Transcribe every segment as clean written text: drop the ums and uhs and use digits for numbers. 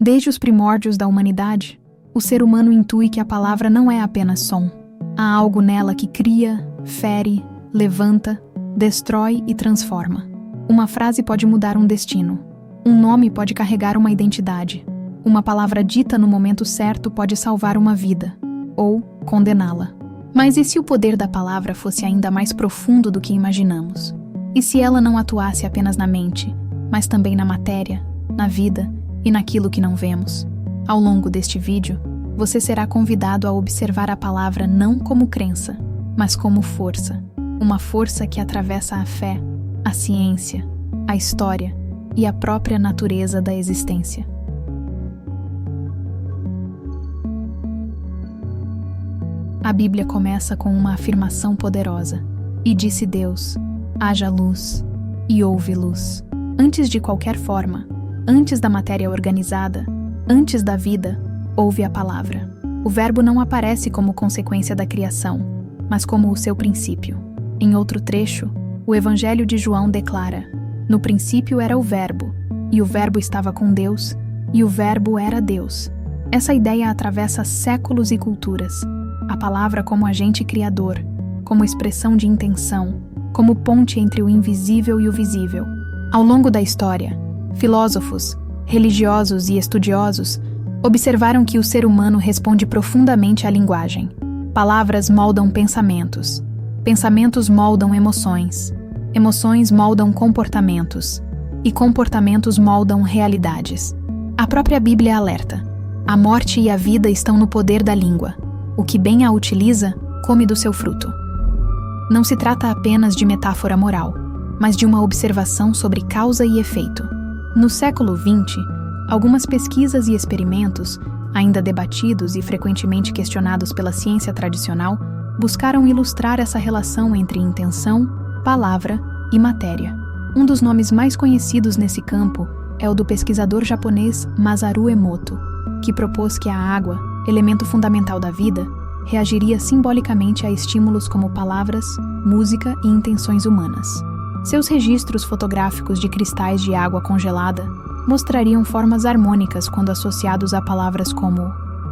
Desde os primórdios da humanidade, o ser humano intui que a palavra não é apenas som. Há algo nela que cria, fere, levanta, destrói e transforma. Uma frase pode mudar um destino. Um nome pode carregar uma identidade. Uma palavra dita no momento certo pode salvar uma vida, ou condená-la. Mas e se o poder da palavra fosse ainda mais profundo do que imaginamos? E se ela não atuasse apenas na mente, mas também na matéria, na vida e naquilo que não vemos? Ao longo deste vídeo, você será convidado a observar a palavra não como crença, mas como força. Uma força que atravessa a fé, a ciência, a história e a própria natureza da existência. A Bíblia começa com uma afirmação poderosa. E disse Deus: haja luz, e houve luz. Antes de qualquer forma, antes da matéria organizada, antes da vida, houve a palavra. O verbo não aparece como consequência da criação, mas como o seu princípio. Em outro trecho, o Evangelho de João declara: no princípio era o verbo, e o verbo estava com Deus, e o verbo era Deus. Essa ideia atravessa séculos e culturas. A palavra como agente criador, como expressão de intenção, como ponte entre o invisível e o visível. Ao longo da história, filósofos, religiosos e estudiosos observaram que o ser humano responde profundamente à linguagem. Palavras moldam pensamentos. Pensamentos moldam emoções. Emoções moldam comportamentos. E comportamentos moldam realidades. A própria Bíblia alerta: a morte e a vida estão no poder da língua. O que bem a utiliza, come do seu fruto. Não se trata apenas de metáfora moral, mas de uma observação sobre causa e efeito. No século XX, algumas pesquisas e experimentos, ainda debatidos e frequentemente questionados pela ciência tradicional, buscaram ilustrar essa relação entre intenção, palavra e matéria. Um dos nomes mais conhecidos nesse campo é o do pesquisador japonês Masaru Emoto, que propôs que a água, elemento fundamental da vida, reagiria simbolicamente a estímulos como palavras, música e intenções humanas. Seus registros fotográficos de cristais de água congelada mostrariam formas harmônicas quando associados a palavras como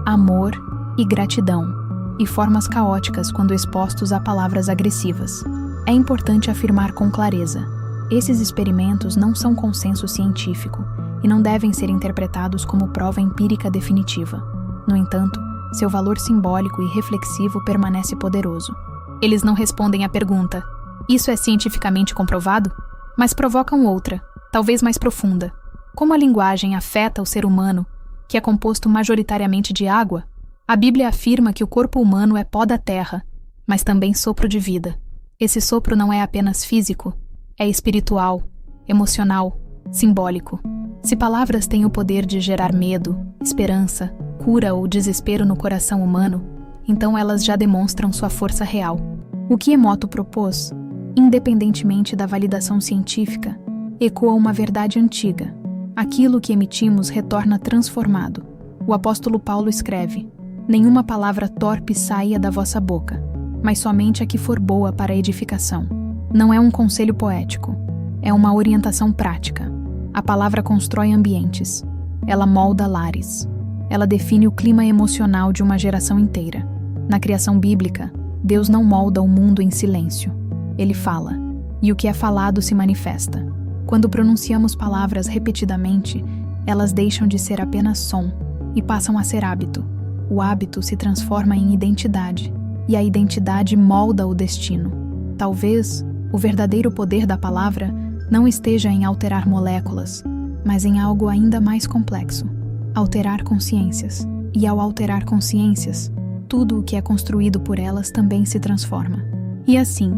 amor e gratidão, e formas caóticas quando expostos a palavras agressivas. É importante afirmar com clareza: esses experimentos não são consenso científico e não devem ser interpretados como prova empírica definitiva. No entanto, seu valor simbólico e reflexivo permanece poderoso. Eles não respondem à pergunta: isso é cientificamente comprovado? Mas provocam outra, talvez mais profunda. Como a linguagem afeta o ser humano, que é composto majoritariamente de água? A Bíblia afirma que o corpo humano é pó da terra, mas também sopro de vida. Esse sopro não é apenas físico, é espiritual, emocional, simbólico. Se palavras têm o poder de gerar medo, esperança, cura ou desespero no coração humano, então elas já demonstram sua força real. O que Emoto propôs, independentemente da validação científica, ecoa uma verdade antiga. Aquilo que emitimos retorna transformado. O apóstolo Paulo escreve: nenhuma palavra torpe saia da vossa boca, mas somente a que for boa para a edificação. Não é um conselho poético, é uma orientação prática. A palavra constrói ambientes. Ela molda lares. Ela define o clima emocional de uma geração inteira. Na criação bíblica, Deus não molda o mundo em silêncio. Ele fala, e o que é falado se manifesta. Quando pronunciamos palavras repetidamente, elas deixam de ser apenas som e passam a ser hábito. O hábito se transforma em identidade, e a identidade molda o destino. Talvez o verdadeiro poder da palavra não esteja em alterar moléculas, mas em algo ainda mais complexo: alterar consciências. E ao alterar consciências, tudo o que é construído por elas também se transforma. E assim,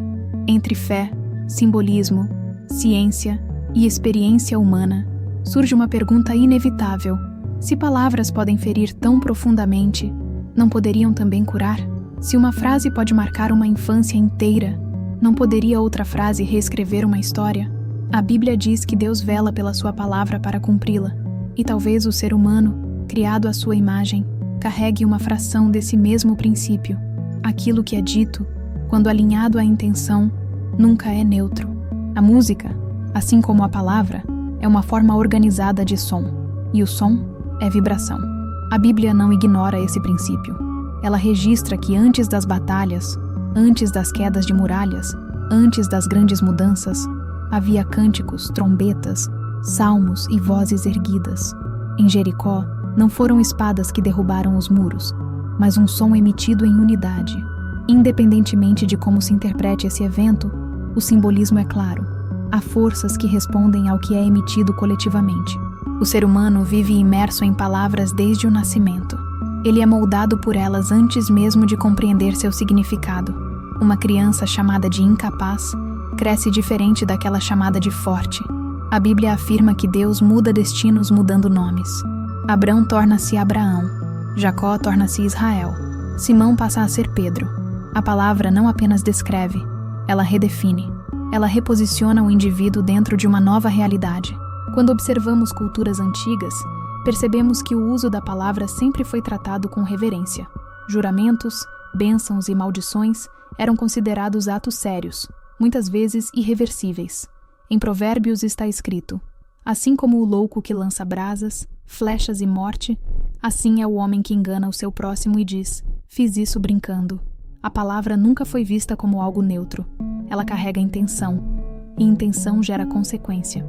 entre fé, simbolismo, ciência e experiência humana, surge uma pergunta inevitável: se palavras podem ferir tão profundamente, não poderiam também curar? Se uma frase pode marcar uma infância inteira, não poderia outra frase reescrever uma história? A Bíblia diz que Deus vela pela sua palavra para cumpri-la, e talvez o ser humano, criado à sua imagem, carregue uma fração desse mesmo princípio. Aquilo que é dito, quando alinhado à intenção, nunca é neutro. A música, assim como a palavra, é uma forma organizada de som, e o som é vibração. A Bíblia não ignora esse princípio. Ela registra que antes das batalhas, antes das quedas de muralhas, antes das grandes mudanças, havia cânticos, trombetas, salmos e vozes erguidas. Em Jericó, não foram espadas que derrubaram os muros, mas um som emitido em unidade. Independentemente de como se interprete esse evento, o simbolismo é claro. Há forças que respondem ao que é emitido coletivamente. O ser humano vive imerso em palavras desde o nascimento. Ele é moldado por elas antes mesmo de compreender seu significado. Uma criança chamada de incapaz cresce diferente daquela chamada de forte. A Bíblia afirma que Deus muda destinos mudando nomes. Abrão torna-se Abraão, Jacó torna-se Israel, Simão passa a ser Pedro. A palavra não apenas descreve, ela redefine. Ela reposiciona o indivíduo dentro de uma nova realidade. Quando observamos culturas antigas, percebemos que o uso da palavra sempre foi tratado com reverência. Juramentos, bênçãos e maldições eram considerados atos sérios, muitas vezes irreversíveis. Em Provérbios está escrito: assim como o louco que lança brasas, flechas e morte, assim é o homem que engana o seu próximo e diz: fiz isso brincando. A palavra nunca foi vista como algo neutro. Ela carrega intenção, e intenção gera consequência.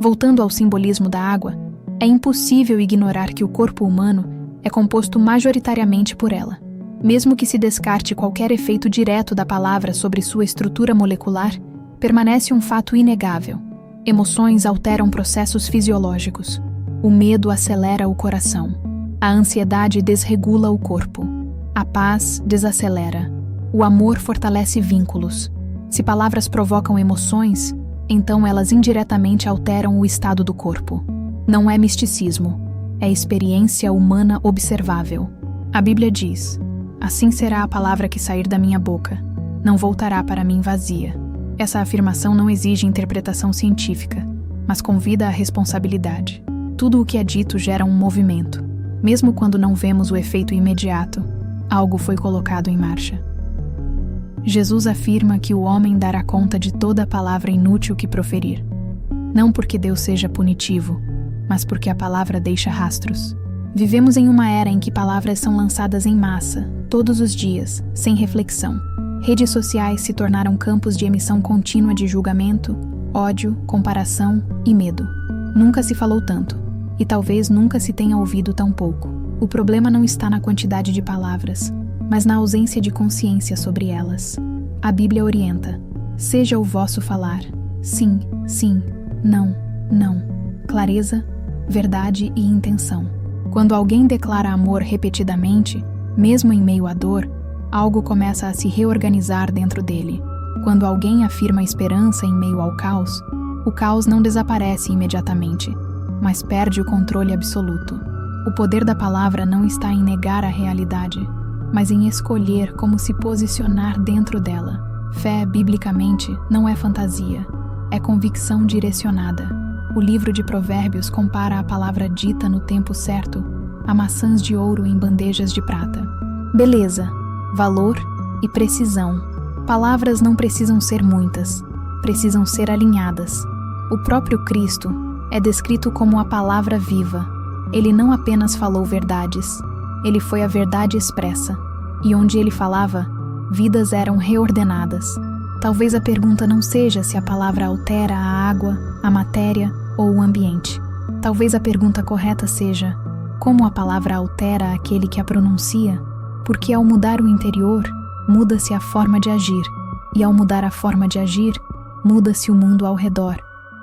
Voltando ao simbolismo da água, é impossível ignorar que o corpo humano é composto majoritariamente por ela. Mesmo que se descarte qualquer efeito direto da palavra sobre sua estrutura molecular, permanece um fato inegável. Emoções alteram processos fisiológicos. O medo acelera o coração. A ansiedade desregula o corpo. A paz desacelera. O amor fortalece vínculos. Se palavras provocam emoções, então elas indiretamente alteram o estado do corpo. Não é misticismo, é experiência humana observável. A Bíblia diz: assim será a palavra que sair da minha boca, não voltará para mim vazia. Essa afirmação não exige interpretação científica, mas convida à responsabilidade. Tudo o que é dito gera um movimento. Mesmo quando não vemos o efeito imediato, algo foi colocado em marcha. Jesus afirma que o homem dará conta de toda a palavra inútil que proferir. Não porque Deus seja punitivo, mas porque a palavra deixa rastros. Vivemos em uma era em que palavras são lançadas em massa, todos os dias, sem reflexão. Redes sociais se tornaram campos de emissão contínua de julgamento, ódio, comparação e medo. Nunca se falou tanto, e talvez nunca se tenha ouvido tão pouco. O problema não está na quantidade de palavras, mas na ausência de consciência sobre elas. A Bíblia orienta: seja o vosso falar, sim, sim, não, não. Clareza, verdade e intenção. Quando alguém declara amor repetidamente, mesmo em meio à dor, algo começa a se reorganizar dentro dele. Quando alguém afirma esperança em meio ao caos, o caos não desaparece imediatamente, mas perde o controle absoluto. O poder da palavra não está em negar a realidade, mas em escolher como se posicionar dentro dela. Fé, biblicamente, não é fantasia, é convicção direcionada. O livro de Provérbios compara a palavra dita no tempo certo a maçãs de ouro em bandejas de prata. Beleza, valor e precisão. Palavras não precisam ser muitas, precisam ser alinhadas. O próprio Cristo é descrito como a palavra viva. Ele não apenas falou verdades, ele foi a verdade expressa. E onde ele falava, vidas eram reordenadas. Talvez a pergunta não seja se a palavra altera a água, a matéria ou o ambiente. Talvez a pergunta correta seja: como a palavra altera aquele que a pronuncia? Porque ao mudar o interior, muda-se a forma de agir. E ao mudar a forma de agir, muda-se o mundo ao redor.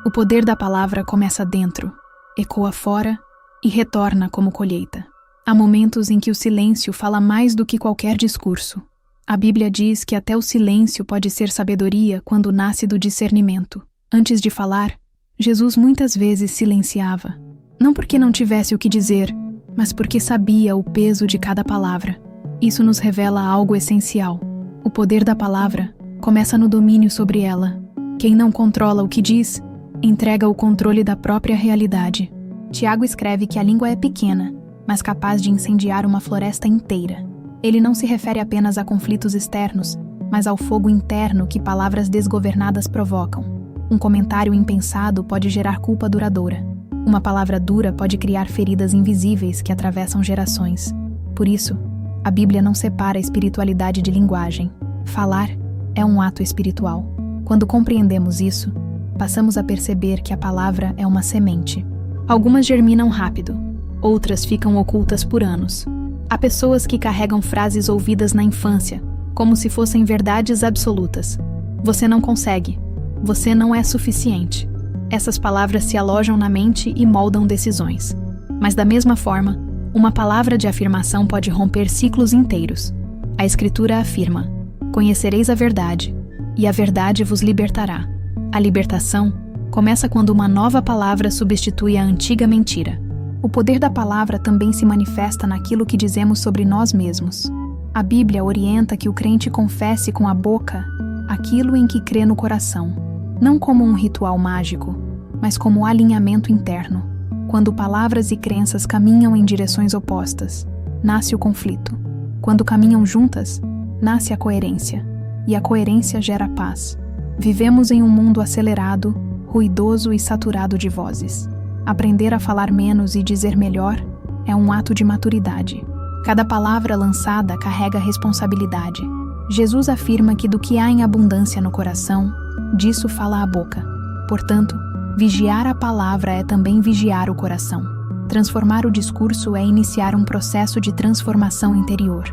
O poder da palavra começa dentro, ecoa fora e retorna como colheita. Há momentos em que o silêncio fala mais do que qualquer discurso. A Bíblia diz que até o silêncio pode ser sabedoria quando nasce do discernimento. Antes de falar, Jesus muitas vezes silenciava. Não porque não tivesse o que dizer, mas porque sabia o peso de cada palavra. Isso nos revela algo essencial. O poder da palavra começa no domínio sobre ela. Quem não controla o que diz, entrega o controle da própria realidade. Tiago escreve que a língua é pequena, mas capaz de incendiar uma floresta inteira. Ele não se refere apenas a conflitos externos, mas ao fogo interno que palavras desgovernadas provocam. Um comentário impensado pode gerar culpa duradoura. Uma palavra dura pode criar feridas invisíveis que atravessam gerações. Por isso, a Bíblia não separa a espiritualidade de linguagem. Falar é um ato espiritual. Quando compreendemos isso, passamos a perceber que a palavra é uma semente. Algumas germinam rápido, outras ficam ocultas por anos. Há pessoas que carregam frases ouvidas na infância, como se fossem verdades absolutas. Você não consegue. Você não é suficiente. Essas palavras se alojam na mente e moldam decisões. Mas da mesma forma, uma palavra de afirmação pode romper ciclos inteiros. A Escritura afirma: conhecereis a verdade, e a verdade vos libertará. A libertação começa quando uma nova palavra substitui a antiga mentira. O poder da palavra também se manifesta naquilo que dizemos sobre nós mesmos. A Bíblia orienta que o crente confesse com a boca aquilo em que crê no coração, não como um ritual mágico, mas como alinhamento interno. Quando palavras e crenças caminham em direções opostas, nasce o conflito. Quando caminham juntas, nasce a coerência, e a coerência gera paz. Vivemos em um mundo acelerado, ruidoso e saturado de vozes. Aprender a falar menos e dizer melhor é um ato de maturidade. Cada palavra lançada carrega responsabilidade. Jesus afirma que do que há em abundância no coração, disso fala a boca. Portanto, vigiar a palavra é também vigiar o coração. Transformar o discurso é iniciar um processo de transformação interior.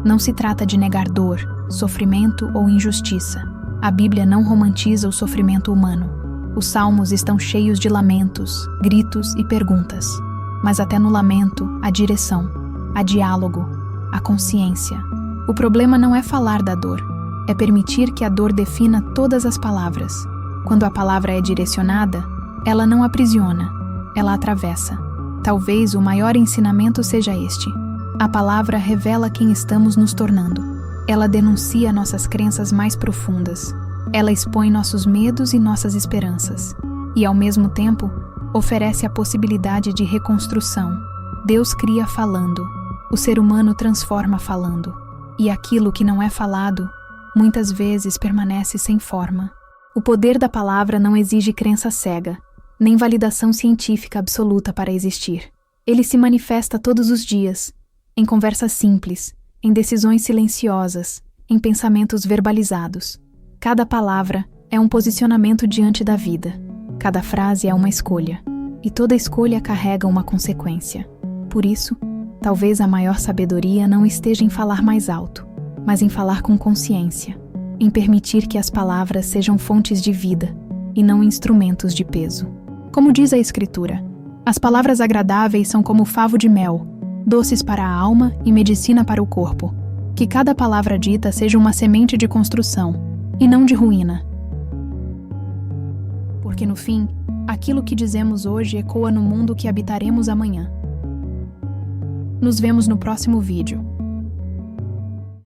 Não se trata de negar dor, sofrimento ou injustiça. A Bíblia não romantiza o sofrimento humano. Os salmos estão cheios de lamentos, gritos e perguntas. Mas até no lamento, há direção, há diálogo, há consciência. O problema não é falar da dor, é permitir que a dor defina todas as palavras. Quando a palavra é direcionada, ela não aprisiona, ela atravessa. Talvez o maior ensinamento seja este: a palavra revela quem estamos nos tornando. Ela denuncia nossas crenças mais profundas. Ela expõe nossos medos e nossas esperanças. E, ao mesmo tempo, oferece a possibilidade de reconstrução. Deus cria falando. O ser humano transforma falando. E aquilo que não é falado, muitas vezes permanece sem forma. O poder da palavra não exige crença cega, nem validação científica absoluta para existir. Ele se manifesta todos os dias, em conversas simples, em decisões silenciosas, em pensamentos verbalizados. Cada palavra é um posicionamento diante da vida. Cada frase é uma escolha. E toda escolha carrega uma consequência. Por isso, talvez a maior sabedoria não esteja em falar mais alto, mas em falar com consciência, em permitir que as palavras sejam fontes de vida e não instrumentos de peso. Como diz a Escritura, as palavras agradáveis são como favo de mel, doces para a alma e medicina para o corpo. Que cada palavra dita seja uma semente de construção, e não de ruína. Porque no fim, aquilo que dizemos hoje ecoa no mundo que habitaremos amanhã. Nos vemos no próximo vídeo.